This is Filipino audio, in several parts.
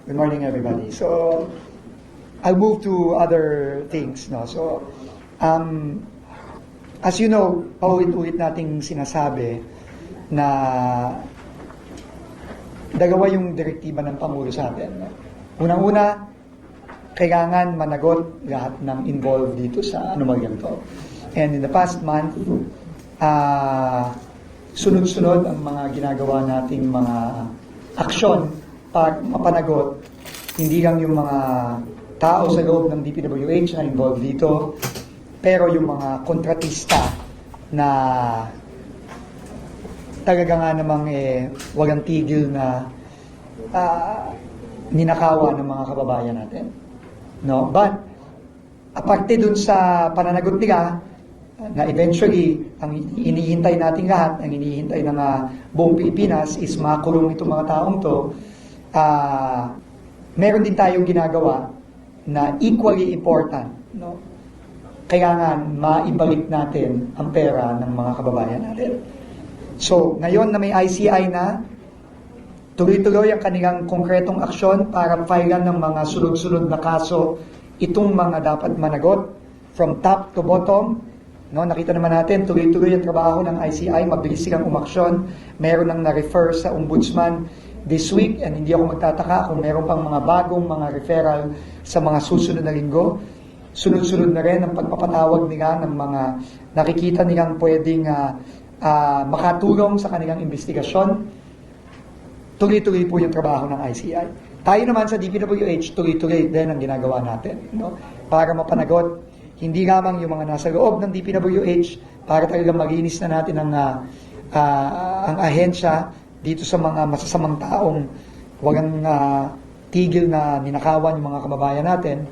Good morning, everybody. So, I'll move to other things. No? So, as you know, paulit-ulit nating sinasabi na dalawa yung direktiba ng Pangulo sa atin. No? Unang-una, kailangan managot lahat ng involved dito sa anomalyang to. And in the past month, sunod-sunod ang mga ginagawa nating mga aksyon para mapanagot hindi lang yung mga tao sa loob ng DPWH na involved dito, pero yung mga kontratista na talaga nga namang walang tigil na ninakawa ng mga kababayan natin. No? But, aparte dun sa pananagot nila, na eventually, ang inihintay natin lahat, ang inihintay ng buong Pilipinas is makulong itong mga taong to, meron din tayong ginagawa na equally important. No? Kailangan maibalik natin ang pera ng mga kababayan natin. So, ngayon na may ICI na, tuloy-tuloy ang kanilang konkretong aksyon para filean ng mga sunod-sunod na kaso itong mga dapat managot from top to bottom. No, nakita naman natin, tuloy-tuloy ang trabaho ng ICI, mabilis silang umaksyon. Meron nang na-refer sa ombudsman this week, and hindi ako magtataka kung meron pang mga bagong mga referral sa mga susunod na linggo. Sunod-sunod na rin ang pagpapatawag nila ng mga nakikita nilang pwedeng makatulong sa kanilang investigasyon. Tuloy-tuloy po yung trabaho ng ICI. Tayo naman sa DPWH, tuloy-tuloy din ang ginagawa natin, no? Para mapanagot hindi lamang yung mga nasa loob ng DPWH para talagang maginis na natin ang ahensya dito sa mga masasamang taong walang tigil na ninakawan yung mga kababayan natin.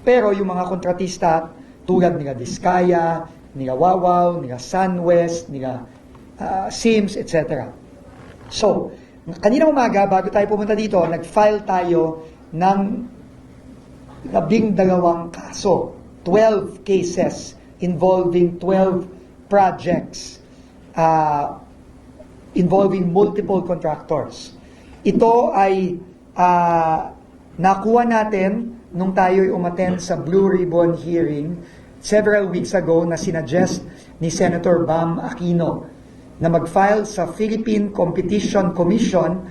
Pero yung mga kontratista tulad nila Diskaya, nila Wawaw, nila SunWest, nila Sims, etc. So, kanina umaga, bago tayo pumunta dito, nag-file tayo ng 12 kaso. 12 cases involving 12 projects involving multiple contractors. Ito ay nakuha natin nung tayo'y umattend sa Blue Ribbon hearing several weeks ago na sinuggest ni Senator Bam Aquino na mag-file sa Philippine Competition Commission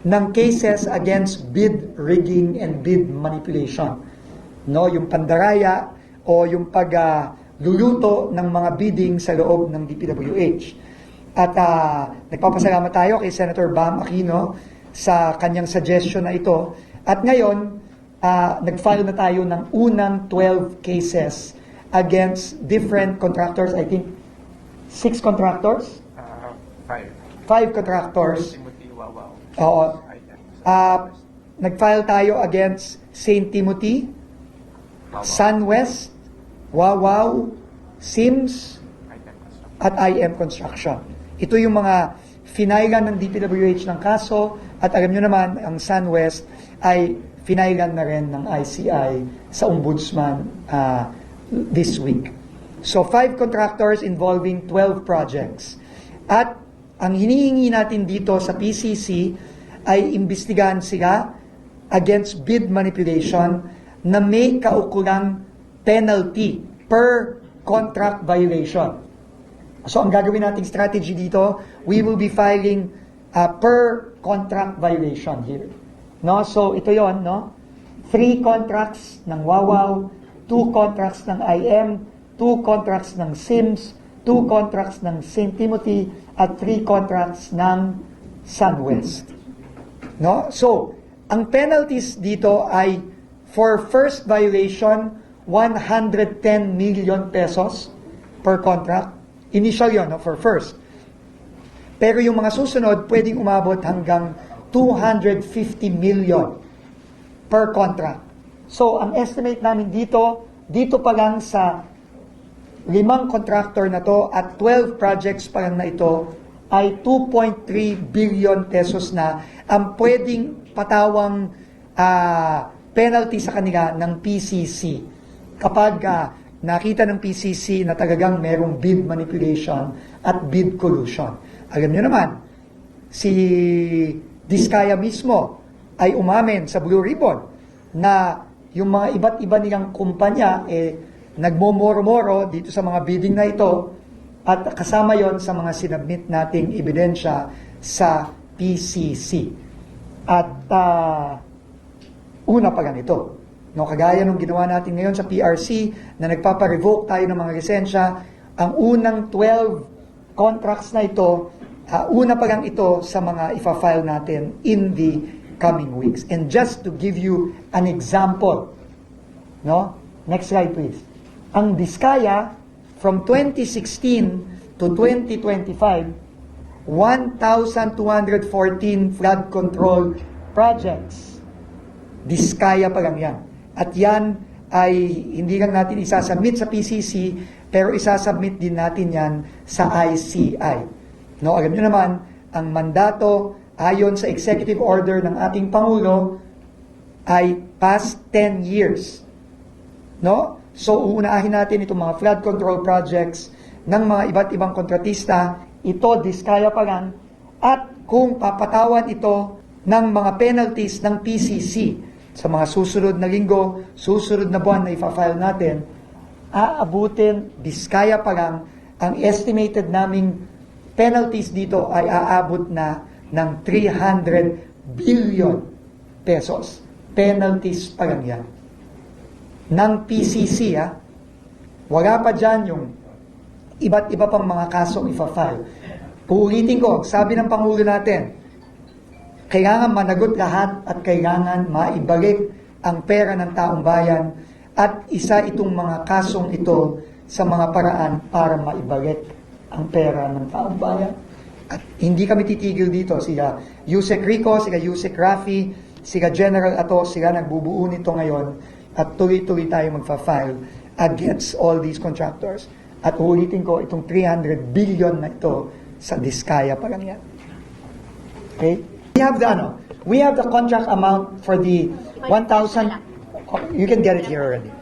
ng cases against bid rigging and bid manipulation. No, yung pandaraya o yung pagluluto ng mga bidding sa loob ng DPWH. At nagpapasalamat tayo kay Senator Bam Aquino sa kanyang suggestion na ito. At ngayon, nag-file na tayo ng unang 12 cases against different contractors. I think 6 contractors? 5 contractors. Oo. Nag-file tayo against St. Timothy, SunWest, Wawaw, Sims, at IM Construction. Ito yung mga finailan ng DPWH ng kaso, at alam nyo naman, ang SunWest ay finailan na rin ng ICI sa Ombudsman this week. So, 5 contractors involving 12 projects. At ang hinihingi natin dito sa PCC ay imbestigahan sila against bid manipulation na may kaukulang penalty per contract violation. So, ang gagawin nating strategy dito, we will be filing per contract violation here. No? So, ito yon, no? 3 contracts ng Wawaw, 2 contracts ng IM, 2 contracts ng Sims, 2 contracts ng St. Timothy, at 3 contracts ng SunWest. No? So, ang penalties dito ay for first violation, 110 million pesos per contract. Initial yun, no, for first. Pero yung mga susunod, pwedeng umabot hanggang 250 million per contract. So, ang estimate namin dito pa lang sa 5 contractor na to at 12 projects pa lang na ito, ay 2.3 billion pesos na ang pwedeng patawang penalty sa kanila ng PCC kapag nakita ng PCC na talagang merong bid manipulation at bid collusion. Alam nyo naman, si Diskaya mismo ay umamin sa Blue Ribbon na yung mga iba't iba nilang kumpanya nagmomoro-moro dito sa mga bidding na ito at kasama yon sa mga sinabmit nating ebidensya sa PCC. At una pa ganito, no, kagaya nung ginawa natin ngayon sa PRC na nagpapa-revoke tayo ng mga lisensya, ang unang 12 contracts na ito, una pa lang ito sa mga ifa-file natin in the coming weeks. And just to give you an example, no? Next slide please. Ang Diskaya from 2016 to 2025, 1,214 flood control projects. Diskaya pa lang yan. At yan ay hindi lang natin isasubmit sa PCC, pero isasubmit din natin yan sa ICI. No, alam nyo naman, ang mandato ayon sa executive order ng ating Pangulo ay past 10 years. No? So, uunahin natin itong mga flood control projects ng mga iba't ibang kontratista. Ito, Diskaya pa lang. At kung papatawan ito ng mga penalties ng PCC sa mga susunod na linggo, susunod na buwan na ipa-file natin, aabutin, Diskaya pa lang, ang estimated naming penalties dito ay aabot na ng 300 billion pesos. Penalties pa lang yan. Ng PCC, wala pa dyan yung iba't iba pang mga kasong ipa-file. Uulitin ko, sabi ng Pangulo natin, kailangan managot lahat at kailangan maibalik ang pera ng taong bayan at isa itong mga kasong ito sa mga paraan para maibalik ang pera ng taong bayan. At hindi kami titigil dito. Sila Yusek Rico, sila Yusek Rafi, sila General Ato, sila nagbubuo nito ngayon at tuloy-tuloy tayo magfa-file against all these contractors. At ulitin ko, itong 300 billion na ito sa Diskaya pa lang yan. Okay? We have the contract amount for the 1,000. You can get it here already.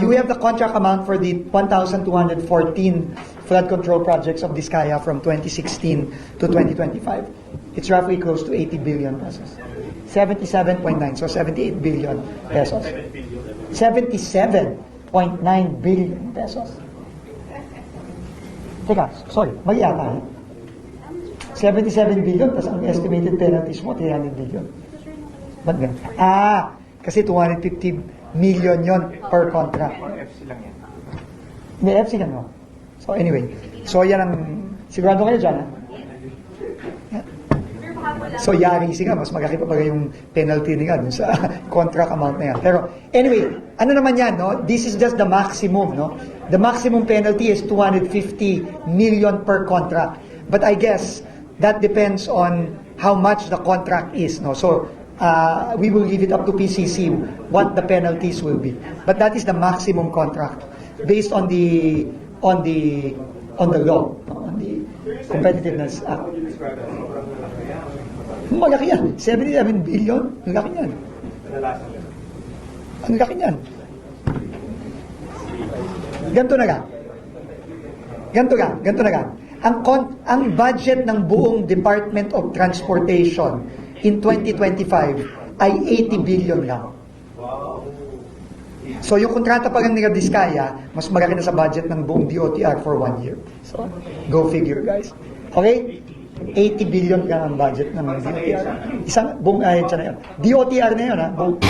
You have the contract amount for the 1,214 flood control projects of Diskaya from 2016 to 2025. It's roughly close to 80 billion pesos. 77.9, so 78 billion pesos. 77.9 billion pesos. Teka, sorry, mali ata. 77 billion, tapos ang estimated penalties mo, 300 billion. Ba't ganun? Kasi 250 million yon per contract. FC lang yan. May FC lang, no? So anyway, so yan ang, sigurado kayo dyan, ha? So yari sila, mas magkaki pa ba yung penalty nila dun sa contract amount na yan. Pero anyway, ano naman yan, no? This is just the maximum, no? The maximum penalty is 250 million per contract. But I guess that depends on how much the contract is, no? So we will leave it up to PCC what the penalties will be. But that is the maximum contract based on the law, on the Competitiveness Act. Malaki yan. 77 billion. Ang laki yan. Ang laki yan. Ganto na lang. Ang budget ng buong Department of Transportation in 2025 ay 80 billion lang. So yung kontrata pa lang nila Diskaya, mas malaki na sa budget ng buong DOTR for 1 year. So, go figure guys. Okay? 80 billion lang ang budget ng DOTR. Isang buong ahensya na yun. DOTR na yun, ha? Buong